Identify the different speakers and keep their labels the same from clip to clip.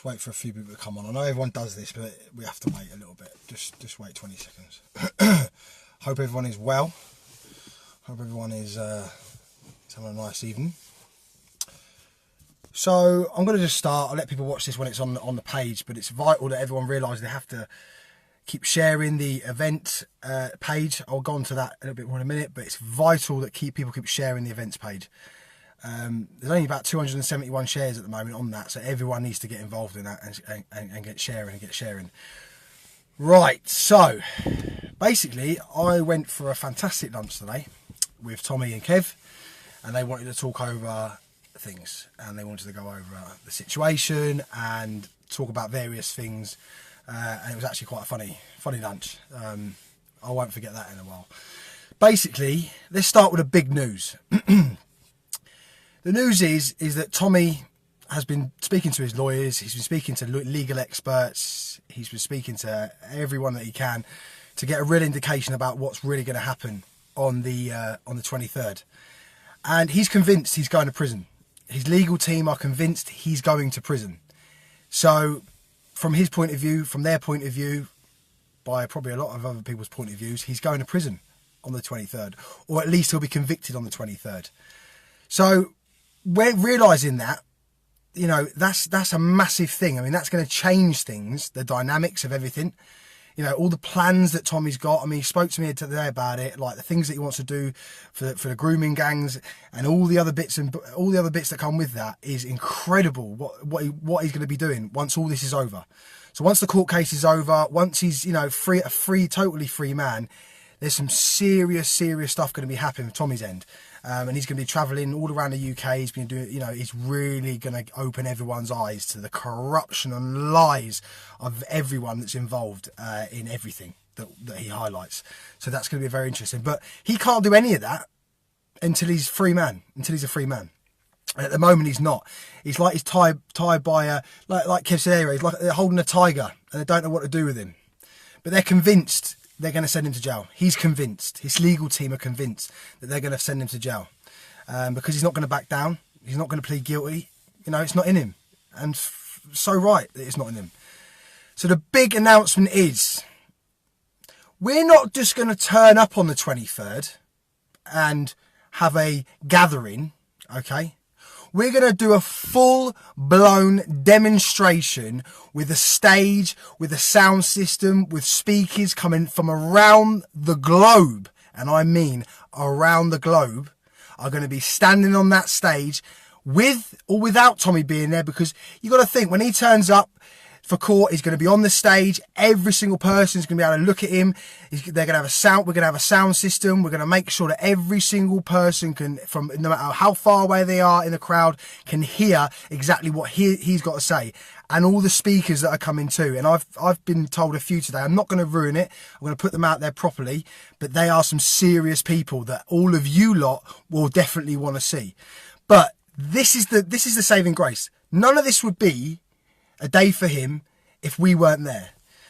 Speaker 1: Just wait for a few people to come on. I know everyone does this, but we have to wait a little bit. Just wait 20 seconds. Hope everyone is well. Hope everyone is having a nice evening. So I'm going to just start. I'll let people watch this when it's on the page, but it's vital that everyone realises they have to keep sharing the event page. I'll go on to that a little bit more in a minute, but it's vital that people keep sharing the events page. There's only about 271 shares at the moment on that, so everyone needs to get involved in that and get sharing. Right, so basically I went for a fantastic lunch today with Tommy and Kev, and they wanted to talk over things, and they wanted to go over the situation and talk about various things, and it was actually quite a funny lunch. I won't forget that in a while. Basically, let's start with the big news. The news is that Tommy has been speaking to his lawyers, he's been speaking to legal experts, he's been speaking to everyone that he can to get a real indication about what's really going to happen on the 23rd. And he's convinced he's going to prison. His legal team are convinced he's going to prison. So from his point of view, from their point of view, by probably a lot of other people's point of views, he's going to prison on the 23rd, or at least he'll be convicted on the 23rd. So we're realising that, you know, that's a massive thing. I mean, that's going to change things, the dynamics of everything. You know, all the plans that Tommy's got. I mean, he spoke to me today about it, like the things that he wants to do for the grooming gangs and all the other bits that come with that is incredible. What he's going to be doing once all this is over. So once the court case is over, once he's, you know, totally free man, there's some serious stuff going to be happening with Tommy's end. And he's going to be travelling all around the UK. He's been doing, you know, he's really going to open everyone's eyes to the corruption and lies of everyone that's involved in everything that he highlights. So that's going to be very interesting. But he can't do any of that until he's free man. Until he's a free man. And at the moment, he's not. He's like he's tied by like Kev said, he's like they're holding a tiger and they don't know what to do with him. But they're convinced they're going to send him to jail. He's convinced. His legal team are convinced that they're going to send him to jail because he's not going to back down. He's not going to plead guilty. You know, it's not in him. And so right that it's not in him. So the big announcement is we're not just going to turn up on the 23rd and have a gathering, okay? We're going to do a full-blown demonstration with a stage, with a sound system, with speakers coming from around the globe. And I mean around the globe are going to be standing on that stage with or without Tommy being there, because you got to think when he turns up for court, he's going to be on the stage. Every single person is going to be able to look at him. They're going to have a sound. We're going to have a sound system. We're going to make sure that every single person can, from no matter how far away they are in the crowd, can hear exactly what he's got to say. And all the speakers that are coming too. And I've been told a few today. I'm not going to ruin it. I'm going to put them out there properly. But they are some serious people that all of you lot will definitely want to see. But this is the saving grace. None of this would be a day for him if we weren't there.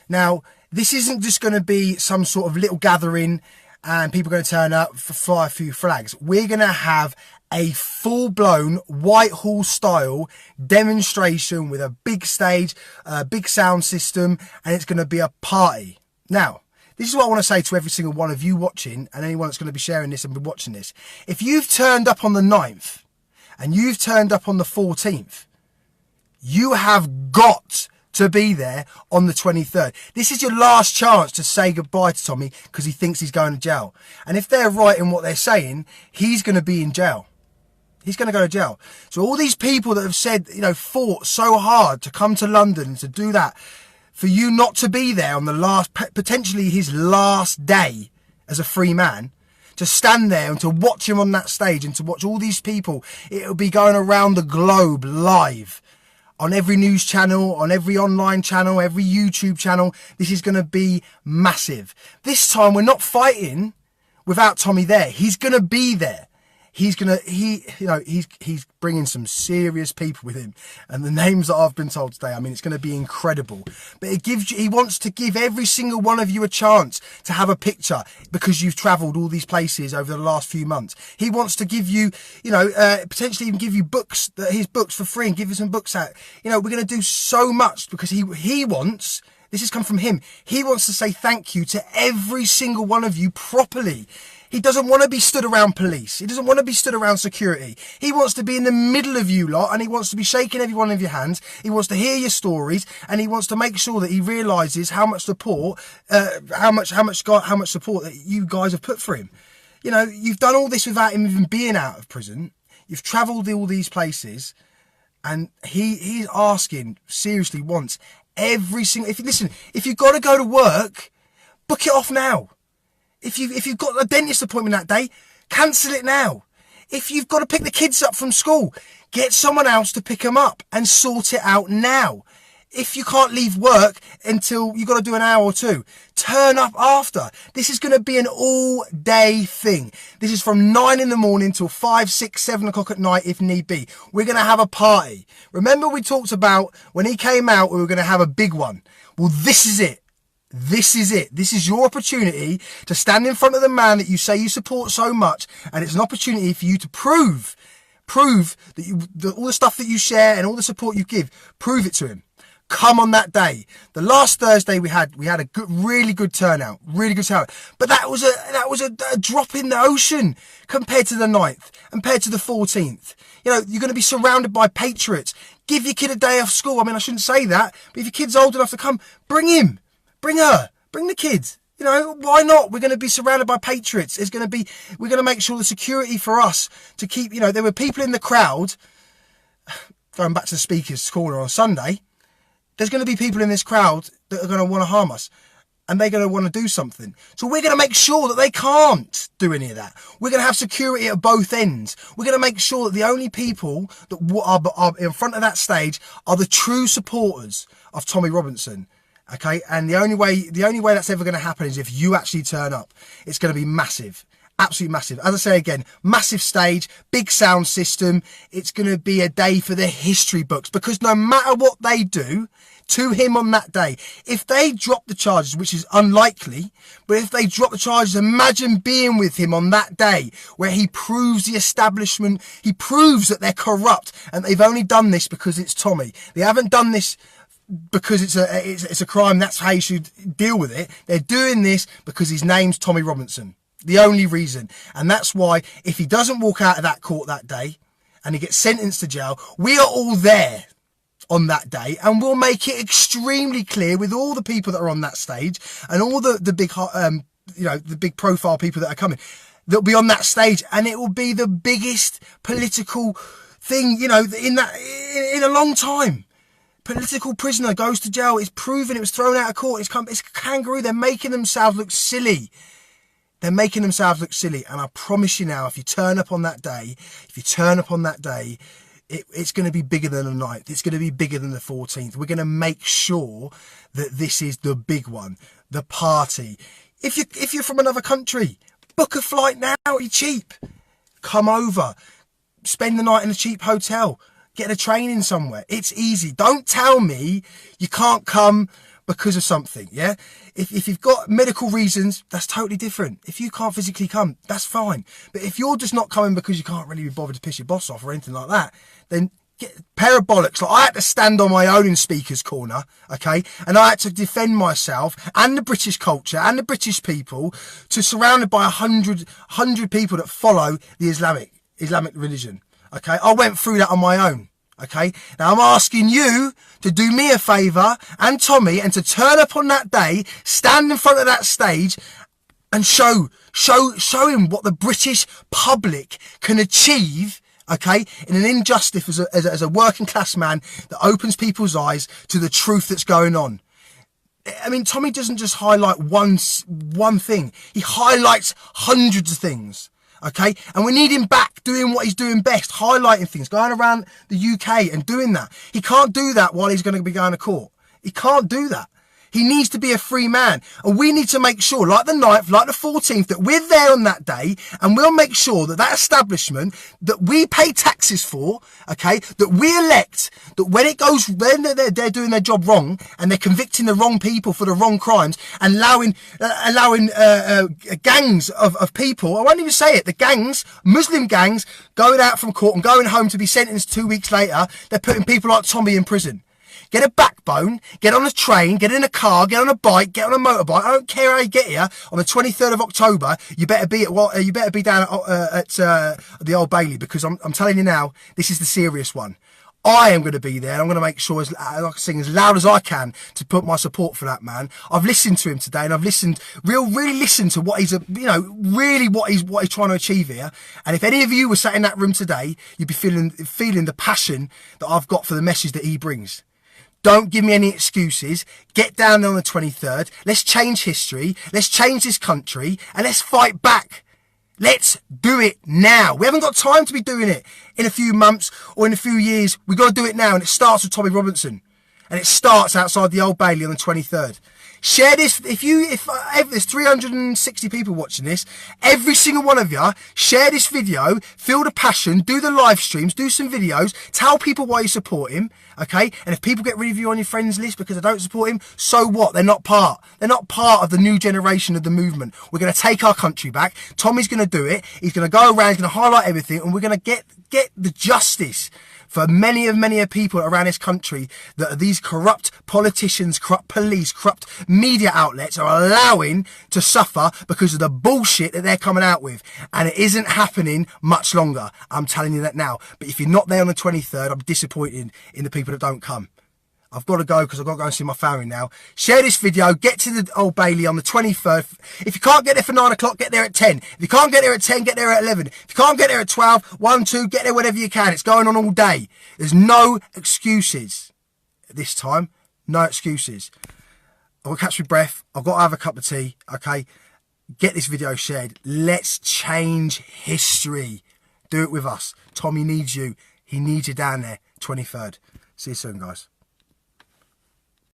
Speaker 1: Now, this isn't just going to be some sort of little gathering and people are going to turn up, fly a few flags. We're going to have a full-blown Whitehall style demonstration with a big stage, a big sound system, and it's going to be a party. Now, this is what I want to say to every single one of you watching and anyone that's going to be sharing this and be watching this. If you've turned up on the 9th and you've turned up on the 14th, you have got to be there on the 23rd. This is your last chance to say goodbye to Tommy because he thinks he's going to jail. And if they're right in what they're saying, he's going to be in jail. He's going to go to jail. So all these people that have said, you know, fought so hard to come to London and to do that, for you not to be there on the last, potentially his last day as a free man, to stand there and to watch him on that stage and to watch all these people, it'll be going around the globe live. On every news channel, on every online channel, every YouTube channel. This is going to be massive. This time we're not fighting without Tommy there. He's going to be there. he's bringing some serious people with him, and the names that I've been told today, I mean, it's going to be incredible. But he wants to give every single one of you a chance to have a picture because you've travelled all these places over the last few months. He wants to give you, potentially even give you books, his books for free, and give you some books out. We're going to do so much because he wants. This has come from him. He wants to say thank you to every single one of you properly. He doesn't want to be stood around police. He doesn't want to be stood around security. He wants to be in the middle of you lot, and he wants to be shaking every one of your hands. He wants to hear your stories, and he wants to make sure that he realises how much support, how much support that you guys have put for him. You've done all this without him even being out of prison. You've travelled all these places, and he's asking seriously once. Every single, if you've got to go to work, book it off now. If you've got a dentist appointment that day, cancel it now. If you've got to pick the kids up from school, get someone else to pick them up and sort it out now. If you can't leave work until you've got to do an hour or two, turn up after. This is going to be an all-day thing. This is from 9 in the morning till 5, 6, 7 o'clock at night if need be. We're going to have a party. Remember we talked about when he came out, we were going to have a big one. Well, this is it. This is it. This is your opportunity to stand in front of the man that you say you support so much, and it's an opportunity for you to prove that all the stuff that you share and all the support you give, prove it to him. Come on that day. The last Thursday we had a really good turnout, but that was a drop in the ocean compared to the 9th, compared to the 14th. You're going to be surrounded by patriots. Give your kid a day off school. I mean, I shouldn't say that, but if your kid's old enough to come, bring him, bring her, bring the kids. Why not? We're going to be surrounded by patriots. We're going to make sure the security for us to keep, there were people in the crowd, going back to the speaker's corner on Sunday, there's going to be people in this crowd that are going to want to harm us, and they're going to want to do something. So we're going to make sure that they can't do any of that. We're going to have security at both ends. We're going to make sure that the only people that are in front of that stage are the true supporters of Tommy Robinson. Okay, and the only way that's ever going to happen is if you actually turn up. It's going to be massive. Absolutely massive. As I say again, massive stage, big sound system. It's going to be a day for the history books, because no matter what they do to him on that day, if they drop the charges, which is unlikely, but if they drop the charges, imagine being with him on that day where he proves the establishment, he proves that they're corrupt and they've only done this because it's Tommy. They haven't done this because it's a crime. That's how you should deal with it. They're doing this because his name's Tommy Robinson. The only reason. And that's why if he doesn't walk out of that court that day and he gets sentenced to jail, we are all there on that day, and we'll make it extremely clear with all the people that are on that stage and all the big the big profile people that are coming, that'll be on that stage, and it will be the biggest political thing in a long time. Political prisoner goes to jail. It's proven it was thrown out of court. It's kangaroo. They're making themselves look silly. And I promise you now, if you turn up on that day, it's going to be bigger than the 9th. It's going to be bigger than the 14th. We're going to make sure that this is the big one, the party. If you're from another country, book a flight now. You're cheap. Come over. Spend the night in a cheap hotel. Get a train in somewhere. It's easy. Don't tell me you can't come because of something, yeah? If you've got medical reasons, that's totally different. If you can't physically come, that's fine. But if you're just not coming because you can't really be bothered to piss your boss off or anything like that, then get a pair of bollocks. Like, I had to stand on my own in speaker's corner, okay? And I had to defend myself and the British culture and the British people, surrounded by 100 people that follow the Islamic religion, okay? I went through that on my own. Okay, now I'm asking you to do me a favour and Tommy, and to turn up on that day, stand in front of that stage and show him what the British public can achieve, okay, in an injustice as a working class man that opens people's eyes to the truth that's going on. I mean, Tommy doesn't just highlight one thing. He highlights hundreds of things. Okay, and we need him back doing what he's doing best, highlighting things, going around the UK and doing that. He can't do that while he's going to be going to court. He can't do that. He needs to be a free man. And we need to make sure, like the 9th, like the 14th, that we're there on that day, and we'll make sure that that establishment that we pay taxes for, okay, that we elect, that when it goes, when they're doing their job wrong, and they're convicting the wrong people for the wrong crimes, and allowing gangs of people, I won't even say it, the gangs, Muslim gangs, going out from court and going home to be sentenced 2 weeks later, they're putting people like Tommy in prison. Get a backbone, get on a train, get in a car, get on a bike, get on a motorbike. I don't care how you get here. On the 23rd of October, you better be down at the Old Bailey, because I'm telling you now, this is the serious one. I am going to be there. I'm going to make sure I can sing as loud as I can to put my support for that man. I've listened to him today, and I've really listened to what he's, really what he's trying to achieve here. And if any of you were sat in that room today, you'd be feeling the passion that I've got for the message that he brings. Don't give me any excuses. Get down there on the 23rd. Let's change history. Let's change this country, and let's fight back. Let's do it now. We haven't got time to be doing it in a few months or in a few years. We've got to do it now, and it starts with Tommy Robinson. And it starts outside the Old Bailey on the 23rd. Share this. If there's 360 people watching this, every single one of you, share this video, feel the passion, do the live streams, do some videos, tell people why you support him, okay? And if people get rid of you on your friends list because they don't support him, so what? They're not part of the new generation of the movement. We're going to take our country back. Tommy's going to do it. He's going to go around, he's going to highlight everything, and we're going to get the justice for many people around this country that these corrupt politicians, corrupt police, corrupt media outlets are allowing to suffer because of the bullshit that they're coming out with. And it isn't happening much longer. I'm telling you that now. But if you're not there on the 23rd, I'm disappointed in the people that don't come. I've got to go because I've got to go and see my family now. Share this video. Get to the Old Bailey on the 23rd. If you can't get there for 9 o'clock, get there at 10. If you can't get there at 10, get there at 11. If you can't get there at 12, 1, 2, get there whenever you can. It's going on all day. There's no excuses at this time. No excuses. I've got to catch my breath. I've got to have a cup of tea. Okay. Get this video shared. Let's change history. Do it with us. Tommy needs you. He needs you down there. 23rd. See you soon, guys.